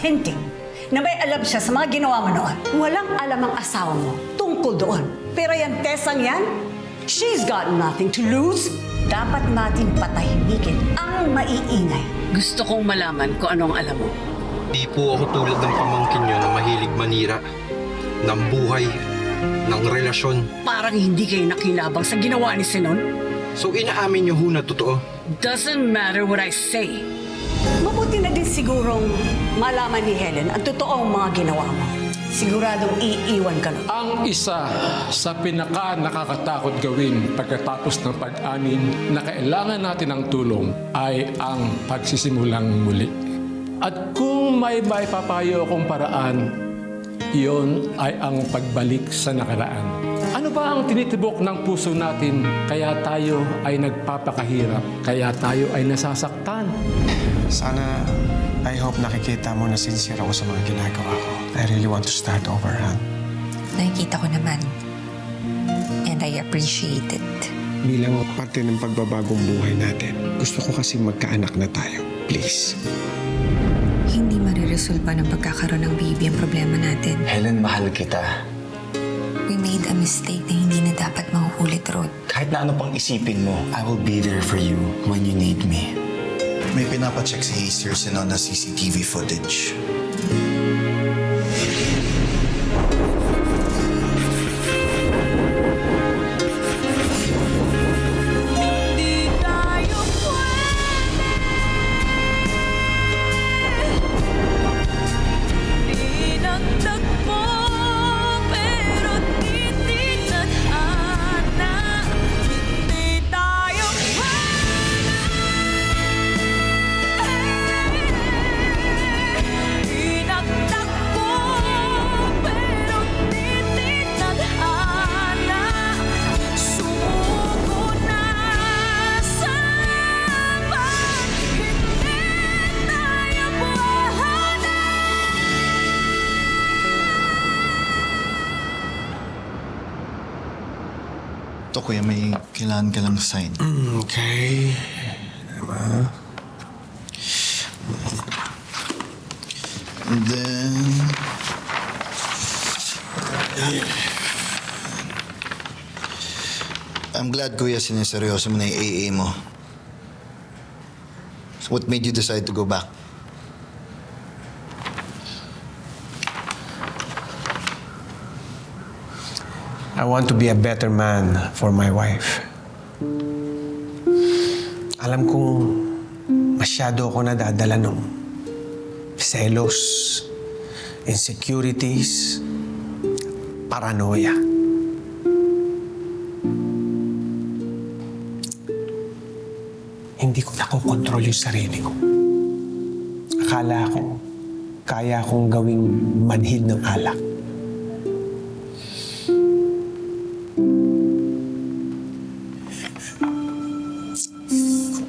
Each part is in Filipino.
hinting na may alam siya sa mga ginawa mo noon. Walang alam ang asawa mo tungkol doon. Pero yan, Tessang yan, she's got nothing to lose. Dapat natin patahimikin ang maiingay. Gusto kong malaman kung anong alam mo. Di po ako tulad ng pamangkin nyo na mahilig manira ng buhay, ng relasyon. Parang hindi kayo nakinabang sa ginawa ni Sinon. So inaamin nyo ho na totoo. Doesn't matter what I say. Mabuti na din sigurong malaman ni Helen ang totoong mga ginawa mo. Siguradong iiwan ka nun. Ang isa sa pinaka-nakakatakot gawin pagkatapos ng pag-amin na kailangan natin ng tulong ay ang pagsisimulang muli. At kung may papayo akong paraan, iyon ay ang pagbalik sa nakaraan. Ano ba ang tinitibok ng puso natin kaya tayo ay nagpapakahirap, kaya tayo ay nasasaktan? Sana, I hope nakikita mo na sincere ako sa mga ginagawa ko. I really want to start over, Han. Nakikita ko naman. And I appreciate it. Bilang parte ng pagbabagong buhay natin, gusto ko kasi magkaanak na tayo. Please. Hindi mariresolba ng pagkakaroon ng baby ang problema natin. Helen, mahal kita. We made a mistake na hindi na dapat mahuulit, Rod. Kahit na ano pang isipin mo, I will be there for you when you need me. May pinapacheck si Hazer Sinon na CCTV footage. Ito, kuya, may kailangan ka lang sign. Okay. Tama. And then... I'm glad, kuya, siniseryoso mo na yung AA mo. So what made you decide to go back? I want to be a better man for my wife. Alam kong masyado ako nadadala ng selos, insecurities, paranoia. Hindi ko nakokontrol yung sarili ko. Akala ko, kaya akong gawing manhid ng alak.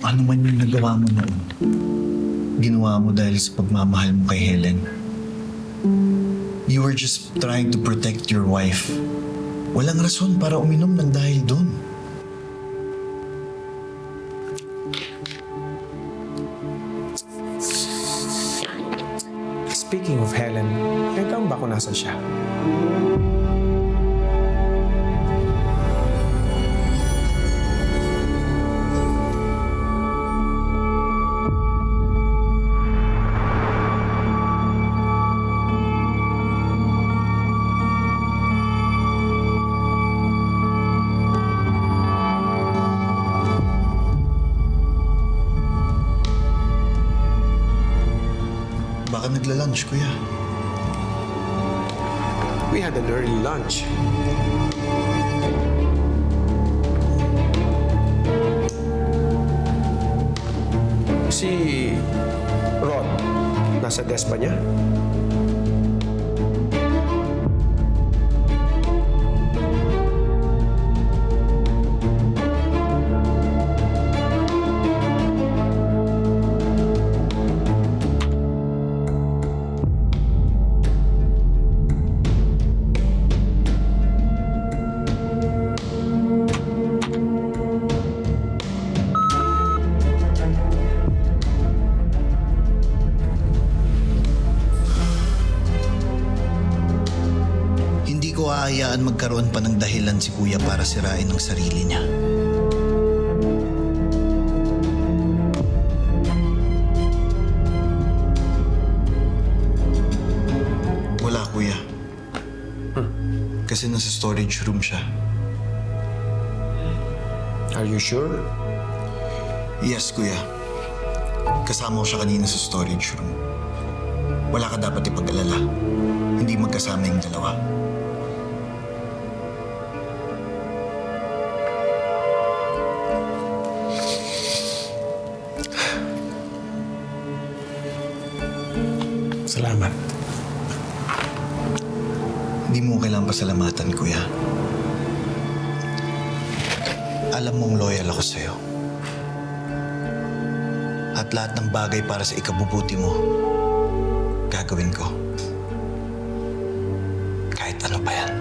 Ano man yung nagawa mo noon, ginawa mo dahil sa pagmamahal mo kay Helen. You were just trying to protect your wife. Walang rason para uminom ng dahil doon. Speaking of Helen, nagkaon ba kung nasan siya? Baka nagla-lunch, kuya. We had an early lunch. Si Rod, nasa desk ba niya? hayaan magkaroon pa ng dahilan si Kuya para sirain ang sarili niya. Wala, Kuya. Kasi nasa storage room siya. Are you sure? Yes, Kuya. Kasama ko siya kanina sa storage room. Wala ka dapat ipag-alala. Hindi magkasama yung dalawa. Salamat. Hindi mo kailangang pasalamatan, Kuya. Alam mong loyal ako sa'yo. At lahat ng bagay para sa ikabubuti mo, gagawin ko. Kahit ano pa yan.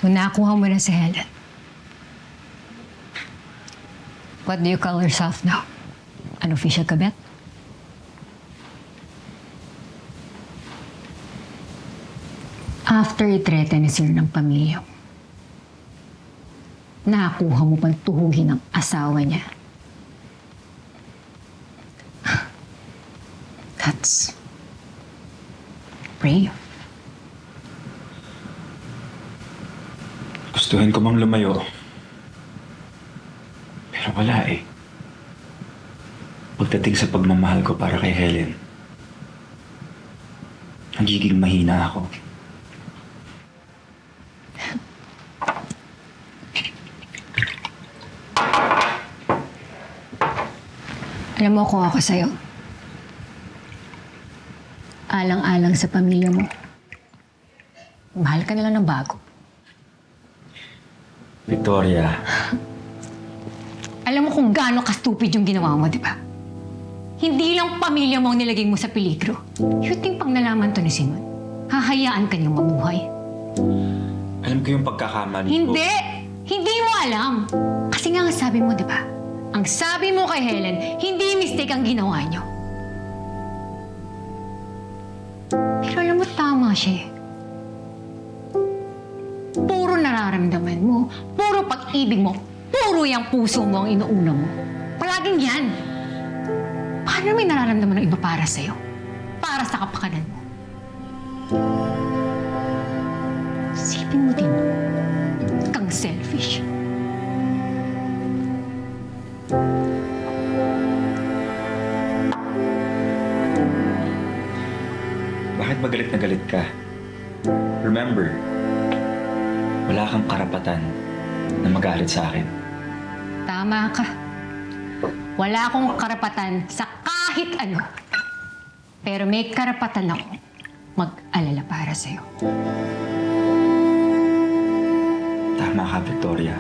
So, nakuha mo na si Helen. What do you call yourself now? An official kabet? After i-threaten ni Sir ng pamilya mo, nakakuha mo pang tuhugin ang asawa niya. That's brave. Gustuhin ko mang lumayo. Pero wala eh. Pagdating sa pagmamahal ko para kay Helen, nagiging mahina ako. Alam mo kung ako sa'yo, alang-alang sa pamilya mo, mahal ka na lang ng bago. Victoria, Alam mo kung gaano ka-stupid yung ginawa mo, di ba? Hindi lang pamilya mo ang nilagay mo sa peligro. You think pang nalaman to ni Simon, hahayaan ka niyang mabuhay? alam ko yung pagkakamali ko. Hindi! Hindi mo alam! Kasi nga sabi mo, di ba? Ang sabi mo kay Helen, hindi mistake ang ginawa niyo. Pero alam mo, tama siya eh. Puro nararamdaman mo, puro pag-ibig mo, puro yung puso mo ang inuuna mo. Palaging yan. Paano may nararamdaman ng iba para sa'yo? Para sa kapakanan mo? Isipin mo din, kang selfish. Bakit ba galit na galit ka? Remember, wala kang karapatan na magalit sa akin. Tama ka. Wala akong karapatan sa kahit ano. Pero may karapatan ako mag-alala para sa'yo. Tama ka, Victoria.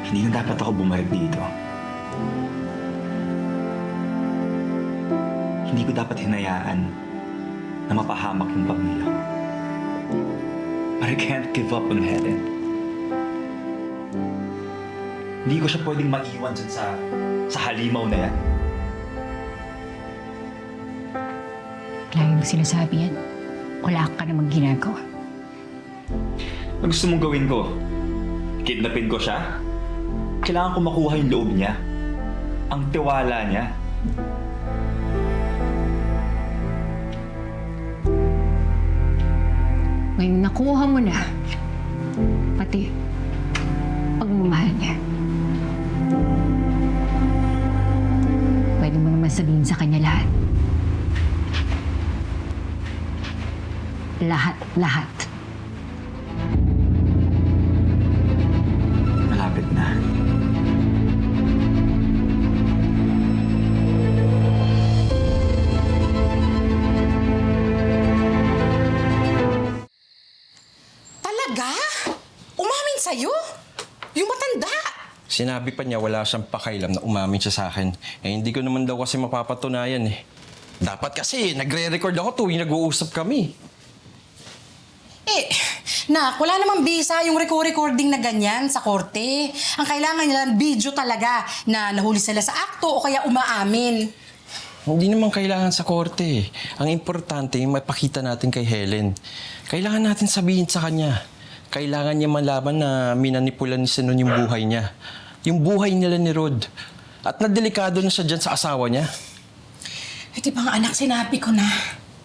Hindi na dapat ako bumalik dito. Hindi ko dapat hinayaan na mapahamak yung pamilya ko. But I can't give up on Helen. Hindi ko siya pwedeng maiwan dyan sa halimaw na yan. Lagi mo sinasabi yan. Wala ka namang ginagawa. Ang gusto mong gawin ko, kidnapin ko siya? Kailangan ko makuha yung loob niya. Ang tiwala niya. Ngayong nakuha mo na, pati pagmamahal niya. Pwede mo naman sabihin sa kanya lahat. Lahat. Malapit na. Talaga? Umamin sa'yo? matanda. Sinabi pa niya wala siyang pakailam na umamin siya sa akin. Eh, hindi ko naman daw kasi mapapatunayan eh. Dapat kasi, nagre-record ako tuwing nag-uusap kami. Nak, wala namang bisa yung recording na ganyan sa korte. Ang kailangan nila, video talaga na nahuli sila sa akto o kaya umaamin. Hindi naman kailangan sa korte eh. Ang importante, mapakita natin kay Helen. Kailangan natin sabihin sa kanya. Kailangan niya malaman na minanipulan ni Sinon yung buhay niya. Yung buhay nila ni Rod. At nadelikado na siya dyan sa asawa niya. Eh, di ba nga anak, sinabi ko na.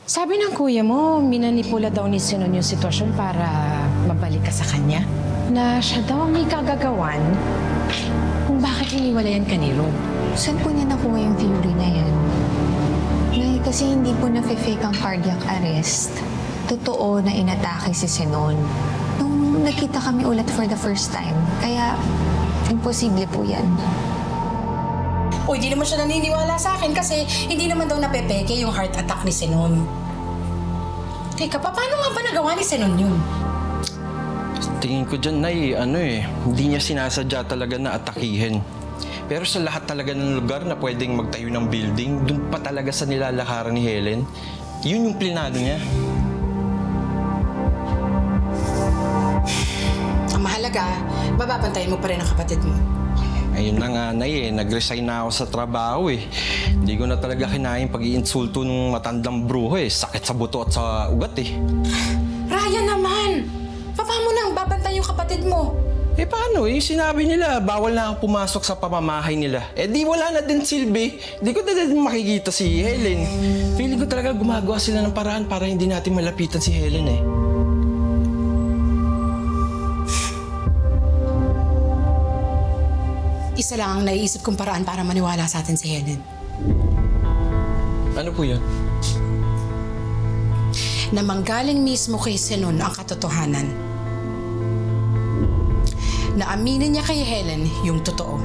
Sabi ng kuya mo, minanipula daw ni Sinon yung sitwasyon para mabalik ka sa kanya. Na siya daw ang may kagagawan kung bakit hiniwalayan ka ni Rod. Saan po niya nakuha yung theory na yan? Nay, kasi hindi po na-fake ang cardiac arrest. Totoo na inatake si Sinon. Nung nakita kami ulit for the first time. Kaya, imposible po yan. O, hindi naman siya naniniwala sa akin kasi hindi naman daw napepeke yung heart attack ni Sinon. Teka, paano nga ba nagawa ni Sinon yun? Tingin ko dyan, Nay, hindi niya sinasadya talaga na atakihin. Pero sa lahat talaga ng lugar na pwedeng magtayo ng building, dun pa talaga sa nilalakaran ni Helen, yun yung plinano niya. Ang mahalaga, bababantayan mo pa rin ang kapatid mo. Ayun na nga, Nay, nag-resign na ako sa trabaho eh. Hindi ko na talaga kinain pag-iinsulto ng matandang bruho eh. Sakit sa buto at sa ugat eh. Ryan naman! Paano mo nang babantay yung kapatid mo? Eh paano eh? Sinabi nila, bawal na ako pumasok sa pamamahay nila. Eh di wala na din silbi. Di ko na din makikita si Helen. Feeling ko talaga gumagawa sila ng paraan para hindi natin malapitan si Helen eh. Isa lang ang naiisip kong paraan para maniwala sa atin si Helen. Ano po yun? Na manggaling mismo kay Sinon ang katotohanan. Na aminin niya kay Helen yung totoo.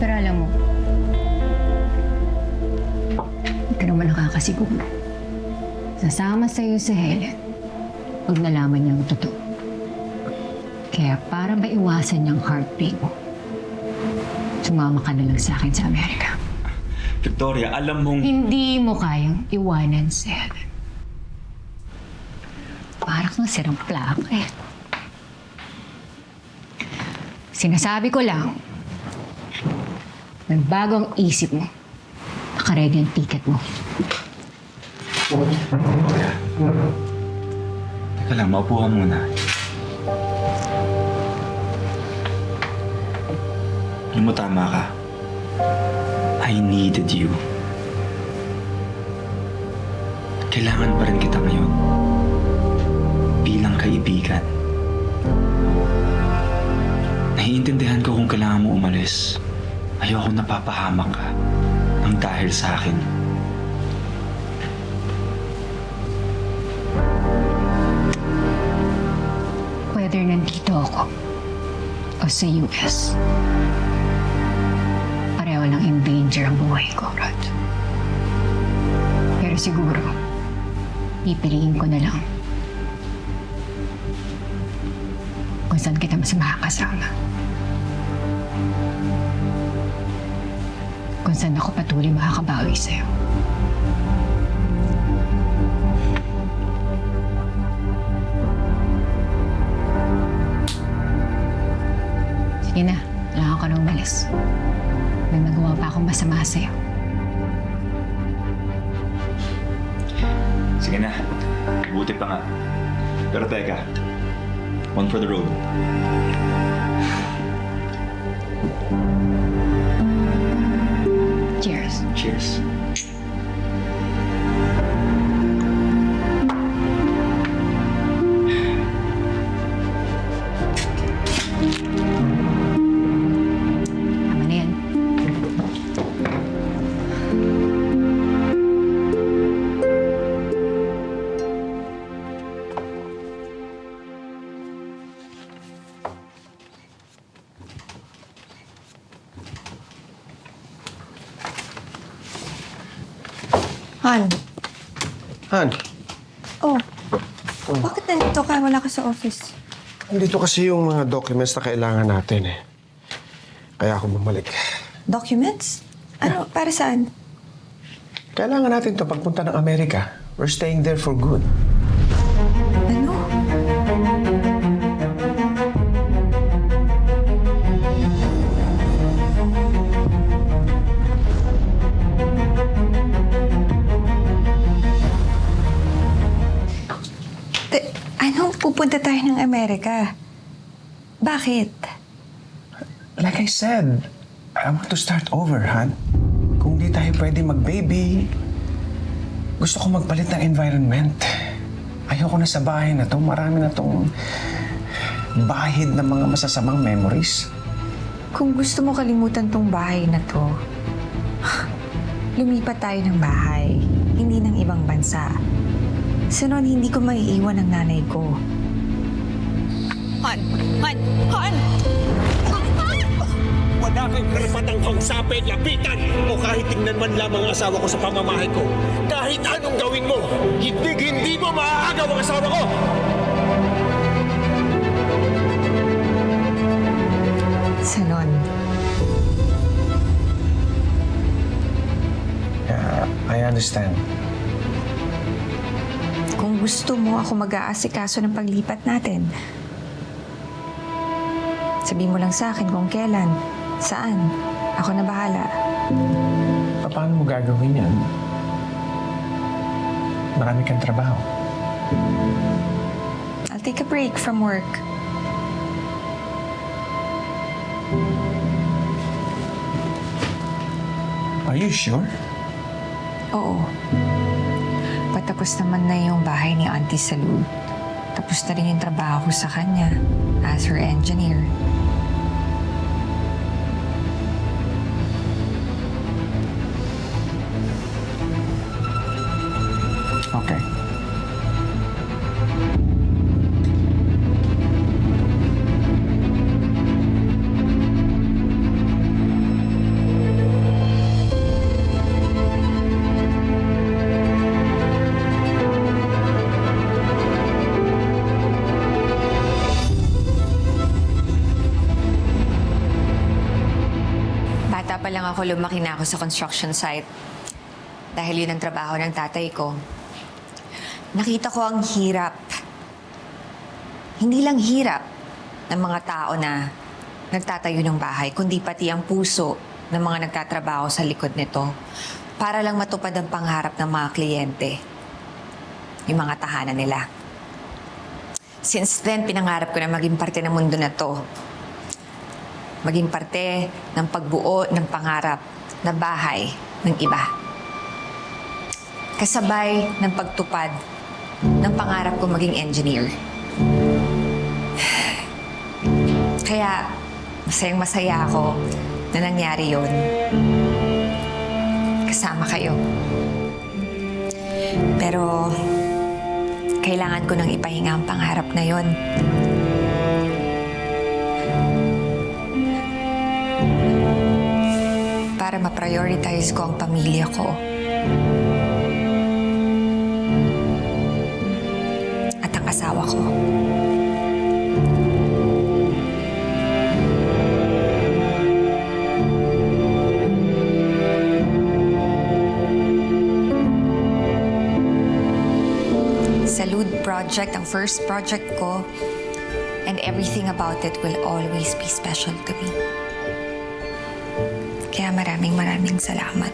Pero alam mo, hindi ka naman nakakasiguro. Sasama sa'yo si Helen pag nalaman niya ang totoo. Kaya para maiwasan niyang heartbreak mo, sumama ka na lang sa akin sa Amerika. Victoria, alam mong... Hindi mo kayang iwanan si Helen. Parang kang sirang plaka eh. Sinasabi ko lang, nagbago ang isip mo. Nakaready ang ticket mo. Teka lang, maupo ka muna. Alam mo, tama ka. I needed you. Kailangan pa rin kita ngayon. Bilang kaibigan. Naiintindihan ko kung kailangan mo umalis. Ayoko napapahamak ka ng dahil sa akin. Whether nandito ako o sa US, pareho lang in danger ang buhay ko, Rod. Pero siguro, pipiliin ko na lang kung saan kita mas makakasama. Kung saan ako patuloy makakabawi sa'yo. Sige na, kailangan ko na umalis. May nagawa pa akong masama sa'yo. Sige na. Buti pa nga. Pero teka. One for the road. Cheers. Cheers. Tama na yan. Han. Han, Oh. Bakit nandito ka? Wala ka sa office. andito kasi yung mga documents na kailangan natin eh. Kaya ako bumalik. Documents? Ano? Para saan? Kailangan natin to pagpunta ng Amerika. We're staying there for good. Ano? Anong pupunta tayo ng Amerika? Bakit? Like I said, I want to start over, Han. Kung di tayo pwede mag-baby, gusto ko magpalit ng environment. Ayoko na sa bahay na to. Marami na tong bahid ng mga masasamang memories. Kung gusto mo kalimutan tong bahay na to, lumipat tayo ng bahay, hindi ng ibang bansa. So noon, hindi ko maiiwan ang nanay ko. Han! Han! Han! Wala kang karapatang kausapin, lapitan, o kahit tingnan man lamang ang asawa ko sa pamamahay ko. Kahit anong gawin mo, hindi mo maaagaw ang asawa ko! Sanon, Yeah, I understand. kung gusto mo ako mag-aasikaso ng paglipat natin, sabihin mo lang sa akin kung kailan, saan. Ako na bahala. Paano mo gagawin yan? Marami kang trabaho. I'll take a break from work. Are you sure? Oo. Patapos naman na yung bahay ni Auntie Salud. Tapos na rin yung trabaho ko sa kanya as her engineer. Okay. Bata pa lang ako, lumaki na ako sa construction site. Dahil yun ang trabaho ng tatay ko. Nakita ko ang hirap. Hindi lang hirap ng mga tao na nagtatayo ng bahay, kundi pati ang puso ng mga nagtatrabaho sa likod nito para lang matupad ang pangarap ng mga kliyente. Yung mga tahanan nila. Since then, pinangarap ko na maging parte ng mundo na to. Maging parte ng pagbuo ng pangarap na bahay ng iba. Kasabay ng pagtupad ng pangarap ko maging engineer. Kaya masayang-masaya ako na nangyari yun. Kasama kayo. Pero kailangan ko nang ipahinga ang pangarap na yun. Para ma-prioritize ko ang pamilya ko. At ang asawa ko. Salud Project, ang first project ko, and everything about it will always be special to me. Kaya maraming salamat.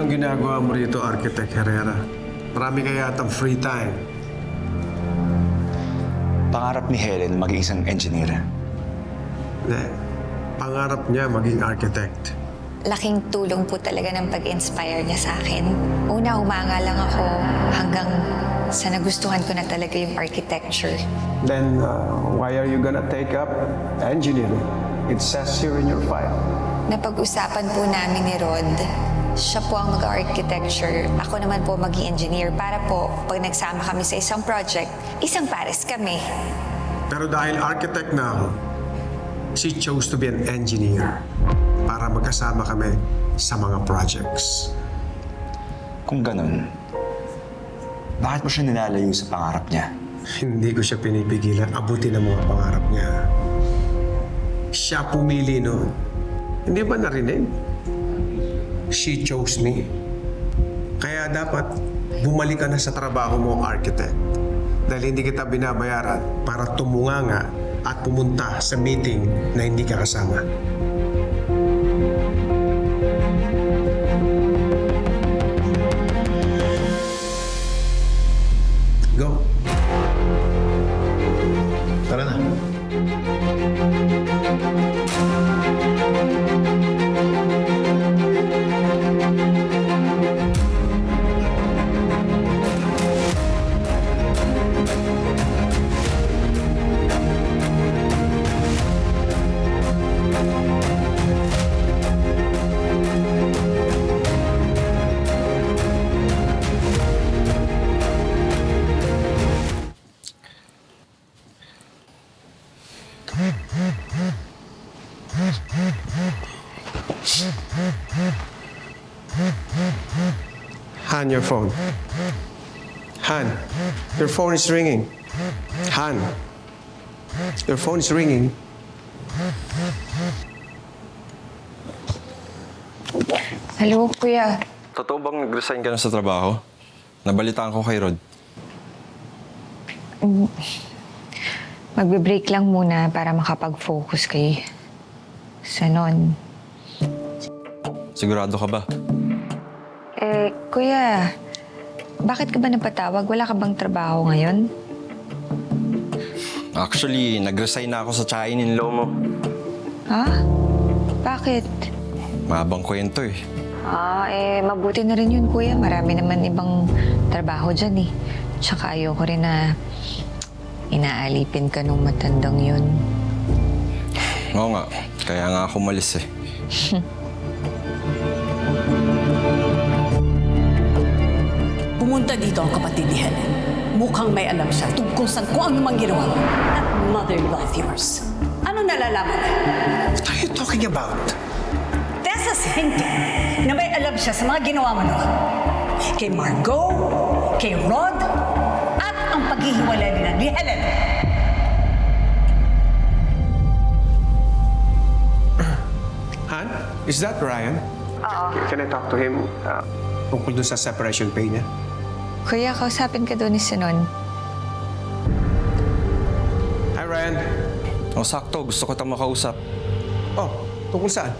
Ginagawa mo rito, Architect Herrera? Marami kaya yatang free time. Pangarap ni Helen maging isang engineer. Hindi. Pangarap niya maging architect. Laking tulong po talaga ng pag-inspire niya sa akin. Una, humanga lang ako hanggang sa nagustuhan ko na talaga yung architecture. Then, why are you gonna take up engineering? It says here in your file. Napag-usapan po namin ni Rod. Siya po ang mag-architecture. Ako naman po mag-engineer para po pag nagsama kami sa isang project, isang pares kami. Pero dahil architect na ako, she chose to be an engineer para magkasama kami sa mga projects. Kung ganun, bakit mo siya nilalayo sa pangarap niya? Hindi ko siya pinipigilan abutin ang mga pangarap niya. Siya pumili noon. Hindi ba narinig? She chose me. Kaya dapat bumalik ka na sa trabaho mo, architect. Dahil hindi kita binabayaran para tumunganga at pumunta sa meeting na hindi ka kasama. Go. Tara na. Han, your phone. Han, your phone is ringing. Han, your phone is ringing. Hello, Kuya. Totoo bang nag-resign ka na sa trabaho? Nabalitaan ko kay Rod. Magbe-break lang muna para makapag-focus kay Sanon. Sigurado ka ba? Kuya, bakit ka ba napatawag? Wala ka bang trabaho ngayon? Actually, nag-resign na ako sa Chain-in-law mo. Ha? Bakit? Mahabang kwento eh. Mabuti na rin yun, Kuya. Marami naman ibang trabaho dyan eh. Tsaka ayoko rin na inaalipin ka nung matandang yun. Oo nga, kaya nga ako umalis eh. Pumunta dito ang kapatid ni Helen. Mukhang may alam siya tungkol sa kung ano mang ginawa mo. That mother-in-law of yours. Ano nalalaman? What are you talking about? Tessa's hinting na may alam siya sa mga ginawa mo noon. Kay Margot, kay Rod, at ang paghihiwalay nila ni Helen. Han, is that Ryan? Can I talk to him tungkol dun sa separation pay niya? Kuya, kausapin ka doon ni Sanon. Hi, Ryan. O sakto, gusto ko tayong makausap. Oh, tungkol saan?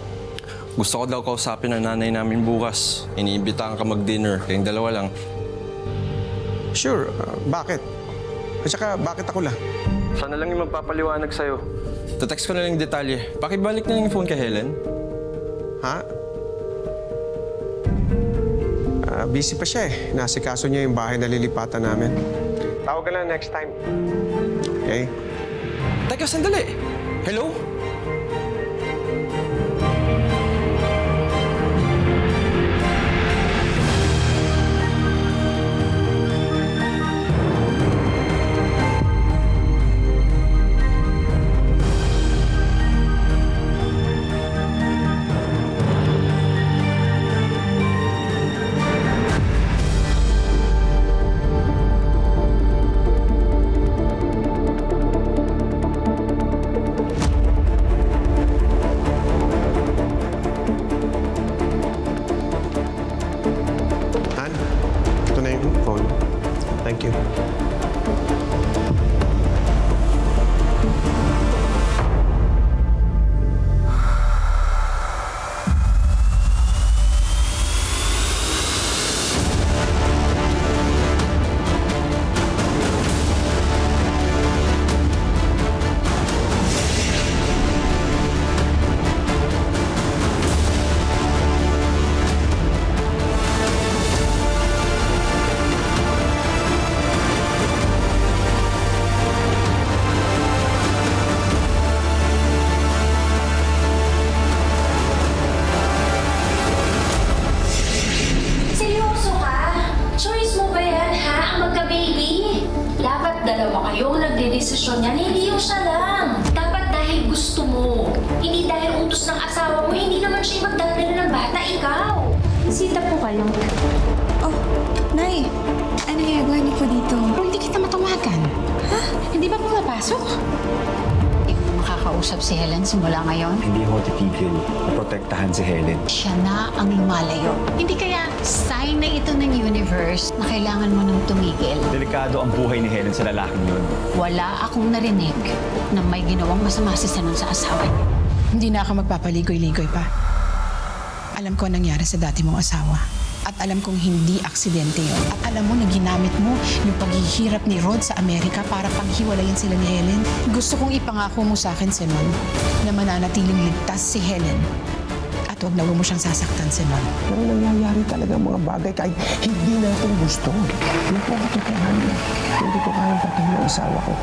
Gusto ko daw kausapin ang nanay namin bukas. Iniimbitahan ka mag-dinner, kayong dalawa lang. Sure, bakit? At saka, bakit ako lang? Sana lang yung magpapaliwanag sa'yo. Text ko na lang yung detalye. Pakibalik na lang yung phone kay Helen. Ha? Busy pa siya eh. Nasikaso niya yung bahay na lilipatan namin. Tawag ka lang next time. Okay? Teka, sandali. Hello? desisyon yan, hindi yung siya lang. Dapat dahil gusto mo, hindi dahil utos ng asawa mo, hindi naman siya magdadala ng bata, ikaw. Sita po kayo. Oh, Nay, ano ginagawa niyo po dito? Hindi kita matawagan. Ha? Hindi ba pumapasok? Makakausap si Helen simula ngayon. Hindi ako titigil na protektahan si Helen. Siya na ang lumalayo. Hindi kaya sign na ito ng universe na kailangan mo nang tumigil. Delikado ang buhay ni Helen sa lalaking yun. Wala akong narinig na may ginawang masama si Sinon sa asawa niya. Hindi na ako magpapaligoy-ligoy pa. Alam ko ang nangyari sa dati mong asawa. At alam kong hindi aksidente yun. At alam mo na ginamit mo yung paghihirap ni Rod sa Amerika para paghiwalayan sila ni Helen. Gusto kong ipangako mo sa akin, Sinon, na mananatiling ligtas si Helen. At huwag na huwag mo siyang sasaktan, Sinon. Pero nangyayari talaga mga bagay kahit hindi natin gusto. Yan po ang katotohanan. Hindi ko kayang patayin ang asawa ko.